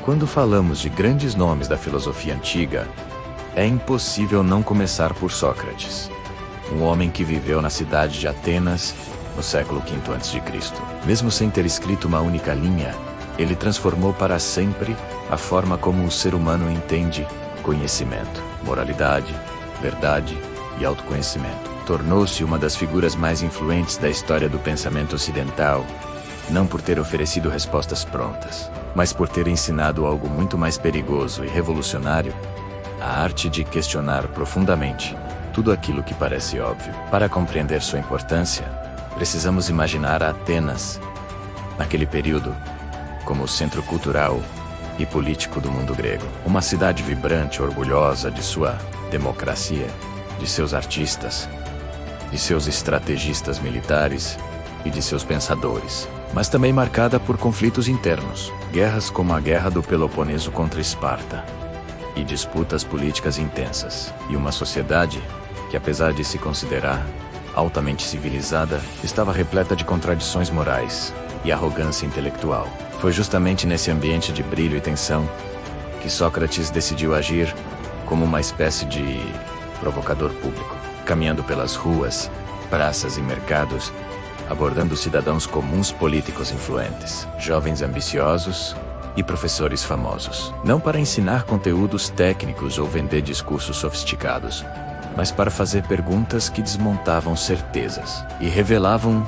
Quando falamos de grandes nomes da filosofia antiga, é impossível não começar por Sócrates, um homem que viveu na cidade de Atenas no século V a.C. Mesmo sem ter escrito uma única linha, ele transformou para sempre a forma como o ser humano entende conhecimento, moralidade, verdade e autoconhecimento. Tornou-se uma das figuras mais influentes da história do pensamento ocidental, não por ter oferecido respostas prontas, mas por ter ensinado algo muito mais perigoso e revolucionário: a arte de questionar profundamente tudo aquilo que parece óbvio. Para compreender sua importância, precisamos imaginar a Atenas, naquele período, como o centro cultural e político do mundo grego. Uma cidade vibrante, orgulhosa de sua democracia, de seus artistas, de seus estrategistas militares e de seus pensadores, mas também marcada por conflitos internos, guerras como a Guerra do Peloponeso contra Esparta, e disputas políticas intensas, e uma sociedade que, apesar de se considerar altamente civilizada, estava repleta de contradições morais e arrogância intelectual. Foi justamente nesse ambiente de brilho e tensão que Sócrates decidiu agir como uma espécie de provocador público, caminhando pelas ruas, praças e mercados, abordando cidadãos comuns, políticos influentes, jovens ambiciosos e professores famosos. Não para ensinar conteúdos técnicos ou vender discursos sofisticados, mas para fazer perguntas que desmontavam certezas e revelavam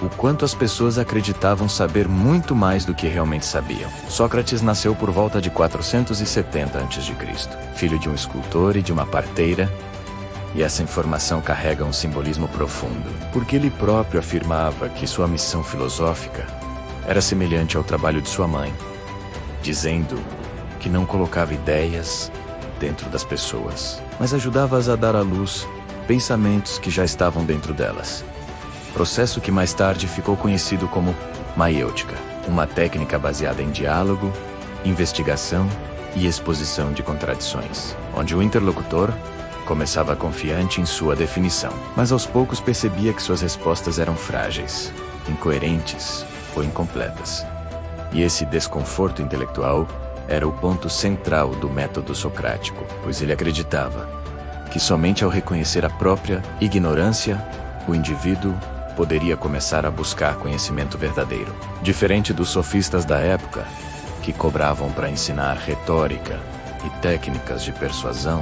o quanto as pessoas acreditavam saber muito mais do que realmente sabiam. Sócrates nasceu por volta de 470 a.C., filho de um escultor e de uma parteira, e essa informação carrega um simbolismo profundo, porque ele próprio afirmava que sua missão filosófica era semelhante ao trabalho de sua mãe, dizendo que não colocava ideias dentro das pessoas, mas ajudava-as a dar à luz pensamentos que já estavam dentro delas. Processo que mais tarde ficou conhecido como maiêutica, uma técnica baseada em diálogo, investigação e exposição de contradições, onde o interlocutor começava confiante em sua definição, mas aos poucos percebia que suas respostas eram frágeis, incoerentes ou incompletas. E esse desconforto intelectual era o ponto central do método socrático, pois ele acreditava que somente ao reconhecer a própria ignorância, o indivíduo poderia começar a buscar conhecimento verdadeiro. Diferente dos sofistas da época, que cobravam para ensinar retórica e técnicas de persuasão,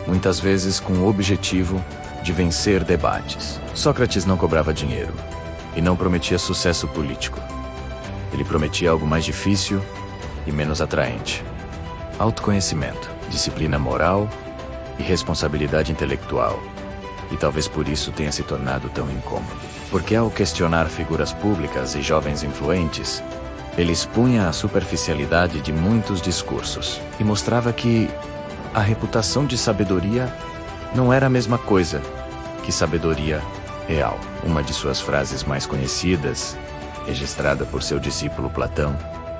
muitas vezes com o objetivo de vencer debates. Sócrates não cobrava dinheiro e não prometia sucesso político. Ele prometia algo mais difícil e menos atraente: autoconhecimento, disciplina moral e responsabilidade intelectual. E talvez por isso tenha se tornado tão incômodo. Porque ao questionar figuras públicas e jovens influentes, ele expunha a superficialidade de muitos discursos e mostrava que a reputação de sabedoria não era a mesma coisa que sabedoria real. Uma de suas frases mais conhecidas, registrada por seu discípulo Platão,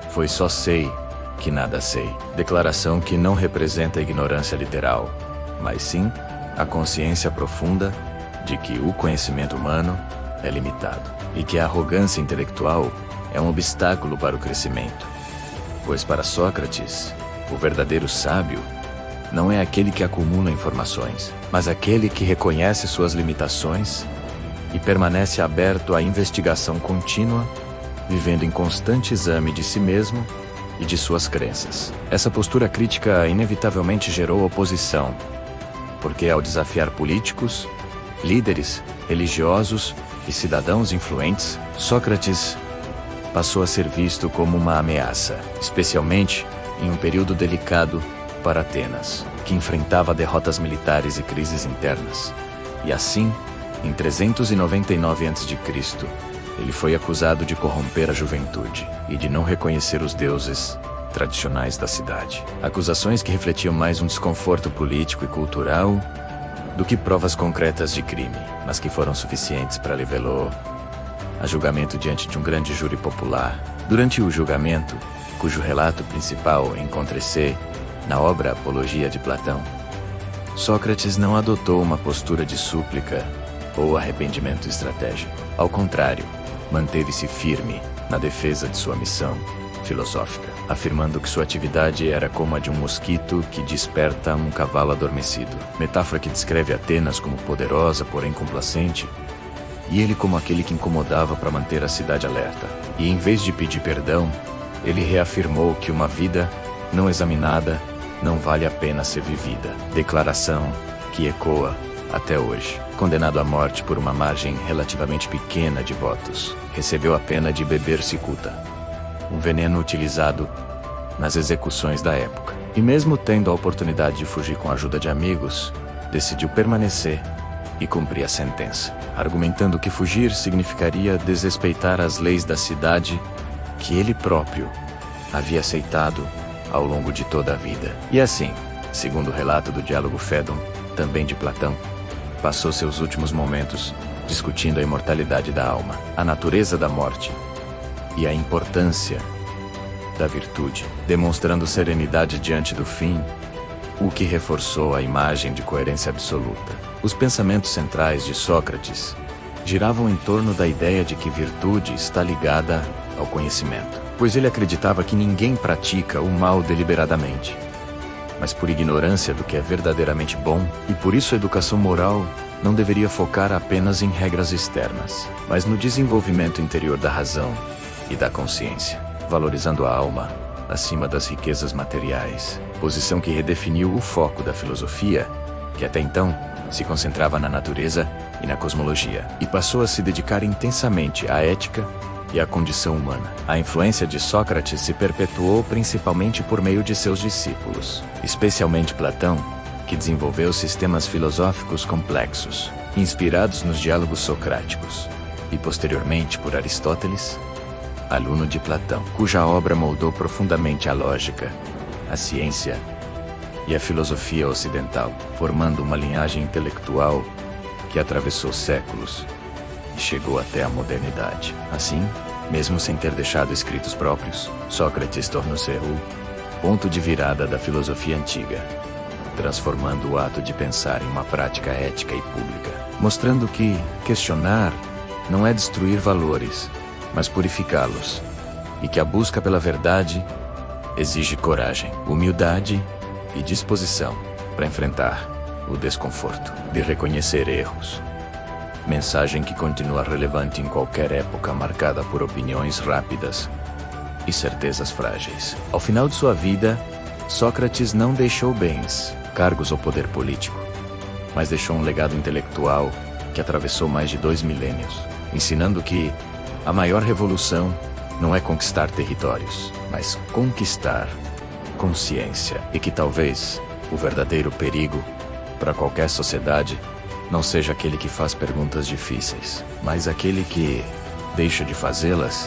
foi: "Só sei que nada sei", declaração que não representa a ignorância literal, mas sim a consciência profunda de que o conhecimento humano é limitado e que a arrogância intelectual é um obstáculo para o crescimento. Pois para Sócrates, o verdadeiro sábio não é aquele que acumula informações, mas aquele que reconhece suas limitações e permanece aberto à investigação contínua, vivendo em constante exame de si mesmo e de suas crenças. Essa postura crítica inevitavelmente gerou oposição, porque ao desafiar políticos, líderes, religiosos e cidadãos influentes, Sócrates passou a ser visto como uma ameaça, especialmente em um período delicado para Atenas, que enfrentava derrotas militares e crises internas. E assim, em 399 a.C., ele foi acusado de corromper a juventude e de não reconhecer os deuses tradicionais da cidade. Acusações que refletiam mais um desconforto político e cultural do que provas concretas de crime, mas que foram suficientes para levá-lo a julgamento diante de um grande júri popular. Durante o julgamento, cujo relato principal encontra-se na obra Apologia de Platão, Sócrates não adotou uma postura de súplica ou arrependimento estratégico. Ao contrário, manteve-se firme na defesa de sua missão filosófica, afirmando que sua atividade era como a de um mosquito que desperta um cavalo adormecido, metáfora que descreve Atenas como poderosa, porém complacente, e ele como aquele que incomodava para manter a cidade alerta. E em vez de pedir perdão, ele reafirmou que uma vida não examinada não vale a pena ser vivida. Declaração que ecoa até hoje. Condenado à morte por uma margem relativamente pequena de votos, recebeu a pena de beber cicuta, um veneno utilizado nas execuções da época. E mesmo tendo a oportunidade de fugir com a ajuda de amigos, decidiu permanecer e cumprir a sentença, argumentando que fugir significaria desrespeitar as leis da cidade que ele próprio havia aceitado ao longo de toda a vida. E assim, segundo o relato do diálogo Fédon, também de Platão, passou seus últimos momentos discutindo a imortalidade da alma, a natureza da morte e a importância da virtude, demonstrando serenidade diante do fim, o que reforçou a imagem de coerência absoluta. Os pensamentos centrais de Sócrates giravam em torno da ideia de que virtude está ligada ao conhecimento, pois ele acreditava que ninguém pratica o mal deliberadamente, mas por ignorância do que é verdadeiramente bom, e por isso a educação moral não deveria focar apenas em regras externas, mas no desenvolvimento interior da razão e da consciência, valorizando a alma acima das riquezas materiais, posição que redefiniu o foco da filosofia, que até então se concentrava na natureza e na cosmologia, e passou a se dedicar intensamente à ética e à condição humana. A influência de Sócrates se perpetuou principalmente por meio de seus discípulos, especialmente Platão, que desenvolveu sistemas filosóficos complexos, inspirados nos diálogos socráticos, e posteriormente por Aristóteles, aluno de Platão, cuja obra moldou profundamente a lógica, a ciência e a filosofia ocidental, formando uma linhagem intelectual que atravessou séculos e chegou até a modernidade. Assim, mesmo sem ter deixado escritos próprios, Sócrates tornou-se o ponto de virada da filosofia antiga, transformando o ato de pensar em uma prática ética e pública, mostrando que questionar não é destruir valores, mas purificá-los, e que a busca pela verdade exige coragem, humildade e disposição para enfrentar o desconforto de reconhecer erros. Mensagem que continua relevante em qualquer época marcada por opiniões rápidas e certezas frágeis. Ao final de sua vida, Sócrates não deixou bens, cargos ou poder político, mas deixou um legado intelectual que atravessou mais de 2 milênios, ensinando que a maior revolução não é conquistar territórios, mas conquistar consciência, e que talvez o verdadeiro perigo para qualquer sociedade não seja aquele que faz perguntas difíceis, mas aquele que deixa de fazê-las